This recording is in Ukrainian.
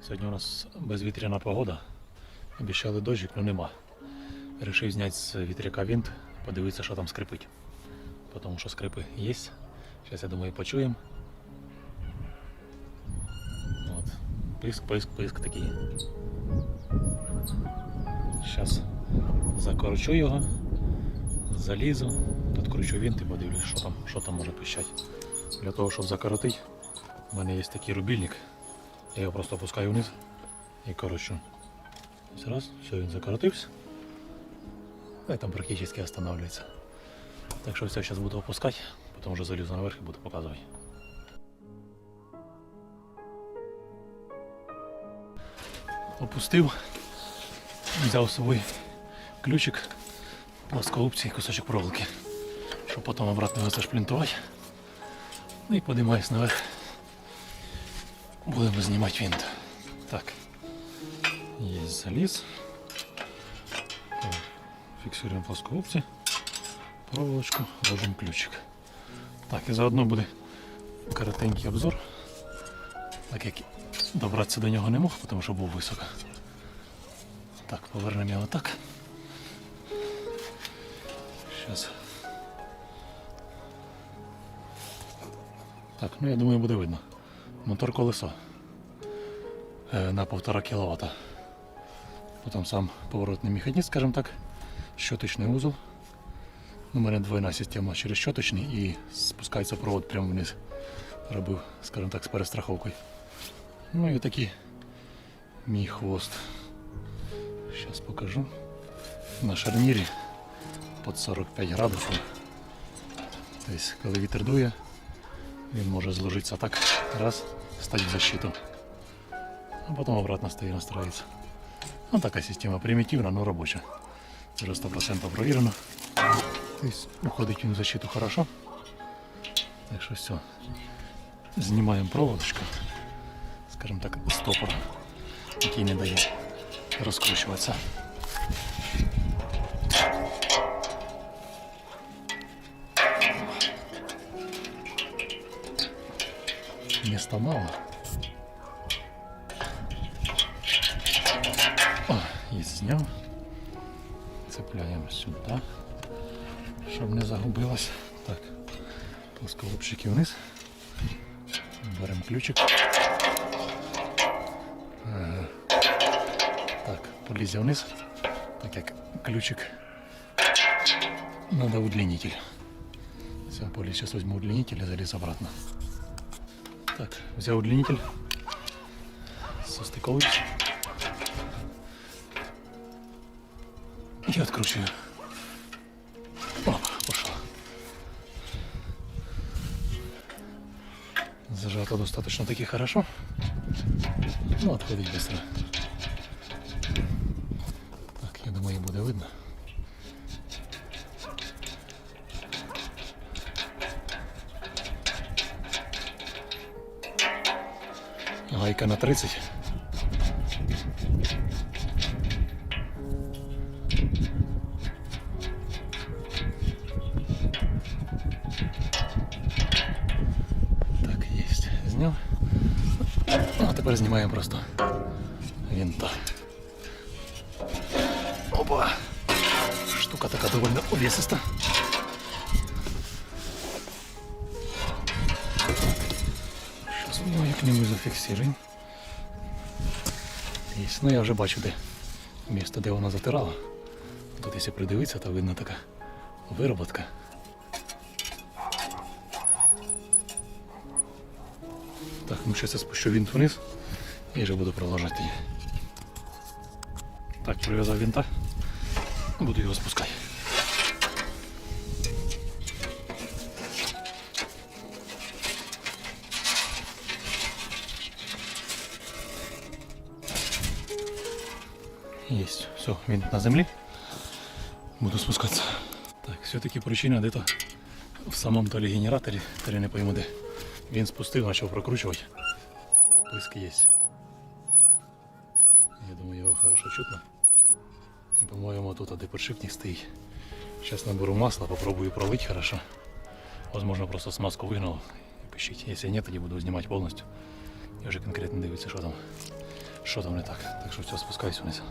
Сьогодні у нас безвітряна погода. Обіцяли дощик, але нема. Рішив зняти з вітряка винт, подивитися, що там скрипить. Тому що скрипи є. Зараз, я думаю, почуємо. От. Писк, писк, писк такий. Зараз закорчу його, залізу, відкручу винт і подивлюсь, що там може пищати. Для того, щоб закоротити, у мене є такий рубільник. Я його просто опускаю вниз і корочу. Раз, все, він закоротився. І там практично останавливается. Так що все, зараз буду опускати, потім вже залізу наверх і буду показувати. Опустив, взяв з собою ключик, плоскогубці і кусочок проволоки, щоб потім обратно його зашплінтувати. Ну і підіймаюсь наверх. Будемо знімати винт. Так, є заліз. Фіксуємо плоскогубці, проволочку, ложимо ключик. Так, і заодно буде коротенький обзор, так як добратися до нього не мог, тому що був високо. Так, повернемо його так. Зараз. Так, ну я думаю, буде видно. Мотор колесо на 1,5 кВт. Потім сам поворотний механізм, скажімо так, щоточний узол. У мене двойна система через щоточний і спускається провод прямо вниз. Робив, скажімо так, з перестраховкою. Ну і такий мій хвост. Зараз покажу. На шарнірі під 45 градусів. Тобто, коли вітер дує, він може зложитися так, раз, стати в защиту. А потім обратно стає настроїться. Ну, така система примітивна, але робоча. Це вже 100% провірено. Тобто, уходить він в защиту хорошо. Так що все. Знімаємо проводочку, скажімо так, стопор, який не дає розкручуватися. Места мало. О, є, зняв. Цепляємо сюди, щоб не загубилось. Так, плоскогубчики вниз. Беремо ключик. Ага. Так, полізя вниз, так як ключик надо удлинитель. Все, поліз, зараз візьму удлинитель і заліз обратно. Так, взяв удлинитель, состиковуюсь і відкручую. О, пошел. Зажато достаточно таки хорошо. Ну, отходить быстро. Так, я думаю, буде видно. Гайка на 30. Так, есть. Зняв. А тепер знімаємо просто винта. Опа! Штука така доволі увесиста. Зараз ми його як-небудь зафіксуємо. Ну я вже бачу, де місце, де вона затирала. Тут, якщо придивитися, то видно така вироботка. Так, ну зараз я спущу винт вниз і вже буду продовжувати її. Так, прив'язав винта, буду його спускати. Есть. Все, винт на землі. Буду спускатися. Так, все-таки причина где-то в самому то ли генераторі, то ли не пойму де. Він спустив, почав прокручувати. Писк є. Я думаю, його хорошо чутно. І, по-моєму, тут один подшипник стоїть. Зараз наберу масла, попробую пролить хорошо. Возможно, просто смазку вигнав і пишіть. Якщо ні, тоді буду знімати повністю. І вже конкретно дивитися, що там. що там не так. Так що все, спускаюсь вниз.